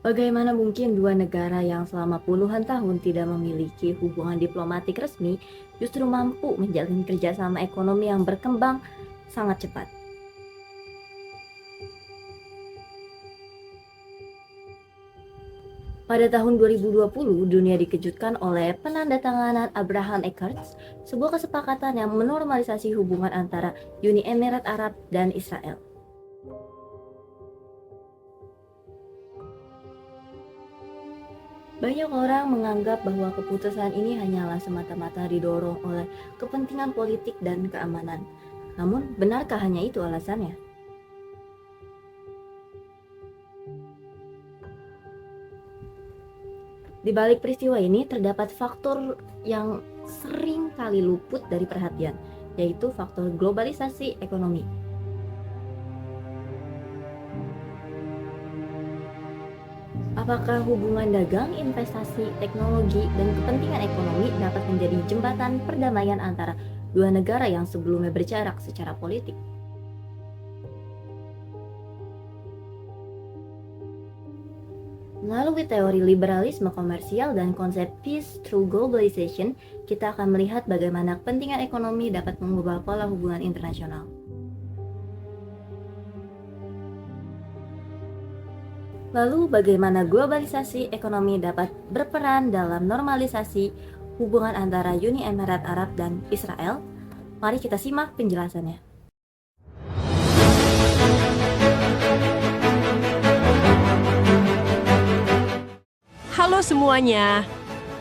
Bagaimana mungkin dua negara yang selama puluhan tahun tidak memiliki hubungan diplomatik resmi justru mampu menjalin kerjasama ekonomi yang berkembang sangat cepat? Pada tahun 2020, dunia dikejutkan oleh penandatanganan Abraham Accords, sebuah kesepakatan yang menormalisasi hubungan antara Uni Emirat Arab dan Israel. Banyak orang menganggap bahwa keputusan ini hanyalah semata-mata didorong oleh kepentingan politik dan keamanan. Namun, benarkah hanya itu alasannya? Di balik peristiwa ini terdapat faktor yang sering kali luput dari perhatian, yaitu faktor globalisasi ekonomi. Apakah hubungan dagang, investasi, teknologi, dan kepentingan ekonomi dapat menjadi jembatan perdamaian antara dua negara yang sebelumnya berjarak secara politik? Melalui teori liberalisme komersial dan konsep peace through globalization, kita akan melihat bagaimana kepentingan ekonomi dapat mengubah pola hubungan internasional. Lalu, bagaimana globalisasi ekonomi dapat berperan dalam normalisasi hubungan antara Uni Emirat Arab dan Israel? Mari kita simak penjelasannya. Halo semuanya.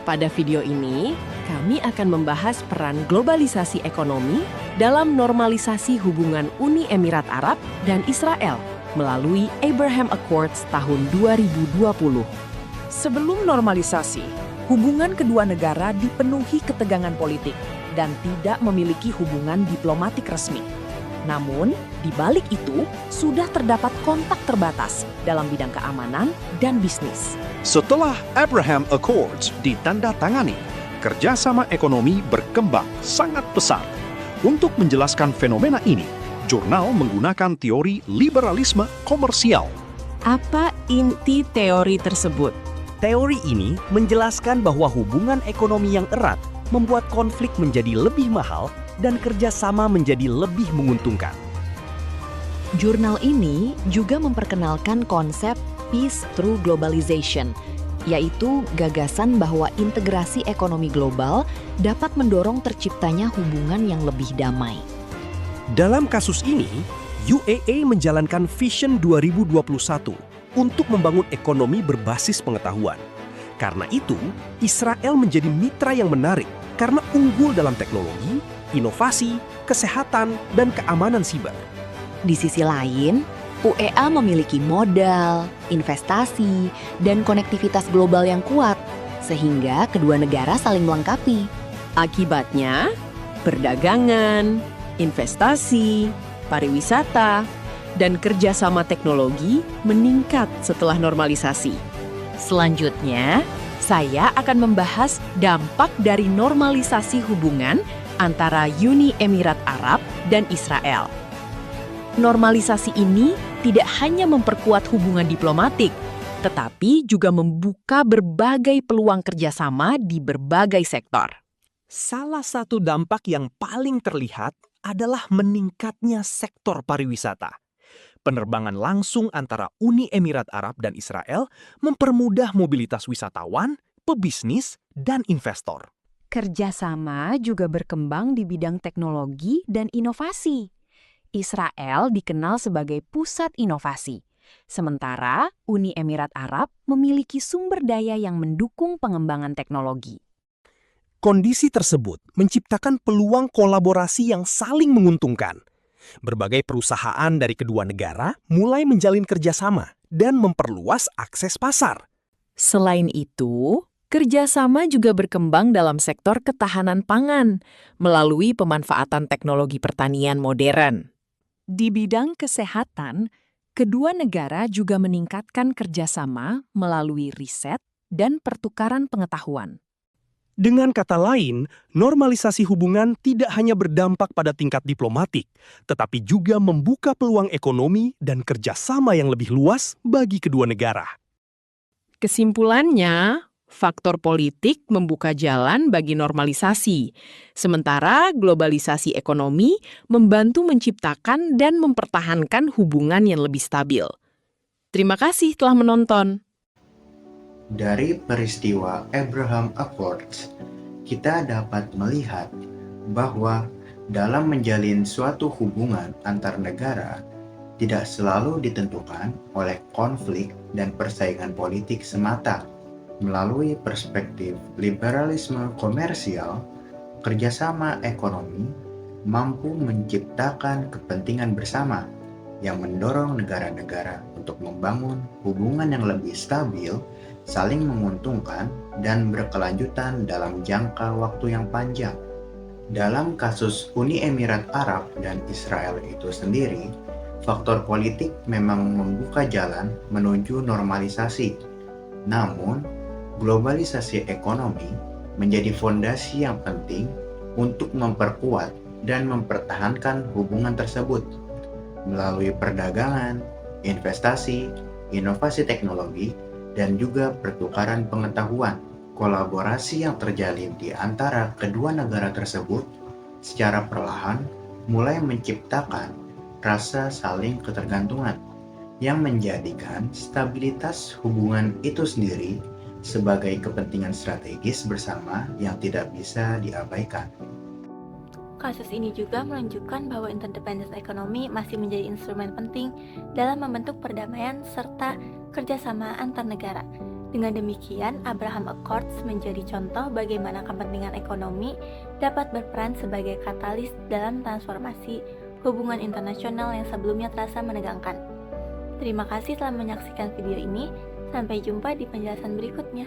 Pada video ini, kami akan membahas peran globalisasi ekonomi dalam normalisasi hubungan Uni Emirat Arab dan Israel melalui Abraham Accords tahun 2020. Sebelum normalisasi, hubungan kedua negara dipenuhi ketegangan politik dan tidak memiliki hubungan diplomatik resmi. Namun, di balik itu sudah terdapat kontak terbatas dalam bidang keamanan dan bisnis. Setelah Abraham Accords ditandatangani, kerjasama ekonomi berkembang sangat pesat. Untuk menjelaskan fenomena ini, jurnal menggunakan teori liberalisme komersial. Apa inti teori tersebut? Teori ini menjelaskan bahwa hubungan ekonomi yang erat membuat konflik menjadi lebih mahal dan kerjasama menjadi lebih menguntungkan. Jurnal ini juga memperkenalkan konsep peace through globalization, yaitu gagasan bahwa integrasi ekonomi global dapat mendorong terciptanya hubungan yang lebih damai. Dalam kasus ini, UAE menjalankan Vision 2021 untuk membangun ekonomi berbasis pengetahuan. Karena itu, Israel menjadi mitra yang menarik karena unggul dalam teknologi, inovasi, kesehatan, dan keamanan siber. Di sisi lain, UEA memiliki modal, investasi, dan konektivitas global yang kuat, sehingga kedua negara saling melengkapi. Akibatnya, perdagangan, investasi, pariwisata, dan kerjasama teknologi meningkat setelah normalisasi. Selanjutnya, saya akan membahas dampak dari normalisasi hubungan antara Uni Emirat Arab dan Israel. Normalisasi ini tidak hanya memperkuat hubungan diplomatik, tetapi juga membuka berbagai peluang kerjasama di berbagai sektor. Salah satu dampak yang paling terlihat adalah meningkatnya sektor pariwisata. Penerbangan langsung antara Uni Emirat Arab dan Israel mempermudah mobilitas wisatawan, pebisnis, dan investor. Kerjasama juga berkembang di bidang teknologi dan inovasi. Israel dikenal sebagai pusat inovasi, sementara Uni Emirat Arab memiliki sumber daya yang mendukung pengembangan teknologi. Kondisi tersebut menciptakan peluang kolaborasi yang saling menguntungkan. Berbagai perusahaan dari kedua negara mulai menjalin kerjasama dan memperluas akses pasar. Selain itu, kerjasama juga berkembang dalam sektor ketahanan pangan melalui pemanfaatan teknologi pertanian modern. Di bidang kesehatan, kedua negara juga meningkatkan kerjasama melalui riset dan pertukaran pengetahuan. Dengan kata lain, normalisasi hubungan tidak hanya berdampak pada tingkat diplomatik, tetapi juga membuka peluang ekonomi dan kerjasama yang lebih luas bagi kedua negara. Kesimpulannya, faktor politik membuka jalan bagi normalisasi, sementara globalisasi ekonomi membantu menciptakan dan mempertahankan hubungan yang lebih stabil. Terima kasih telah menonton. Dari peristiwa Abraham Accords, kita dapat melihat bahwa dalam menjalin suatu hubungan antar negara tidak selalu ditentukan oleh konflik dan persaingan politik semata. Melalui perspektif liberalisme komersial, kerjasama ekonomi mampu menciptakan kepentingan bersama yang mendorong negara-negara untuk membangun hubungan yang lebih stabil, saling menguntungkan, dan berkelanjutan dalam jangka waktu yang panjang. Dalam kasus Uni Emirat Arab dan Israel itu sendiri, faktor politik memang membuka jalan menuju normalisasi. Namun, globalisasi ekonomi menjadi fondasi yang penting untuk memperkuat dan mempertahankan hubungan tersebut. Melalui perdagangan, investasi, inovasi teknologi, dan juga pertukaran pengetahuan. Kolaborasi yang terjalin di antara kedua negara tersebut secara perlahan mulai menciptakan rasa saling ketergantungan yang menjadikan stabilitas hubungan itu sendiri sebagai kepentingan strategis bersama yang tidak bisa diabaikan. Kasus ini juga menunjukkan bahwa interdependensi ekonomi masih menjadi instrumen penting dalam membentuk perdamaian serta kerjasama antar negara. Dengan demikian, Abraham Accords menjadi contoh bagaimana kepentingan ekonomi dapat berperan sebagai katalis dalam transformasi hubungan internasional yang sebelumnya terasa menegangkan. Terima kasih telah menyaksikan video ini. Sampai jumpa di penjelasan berikutnya.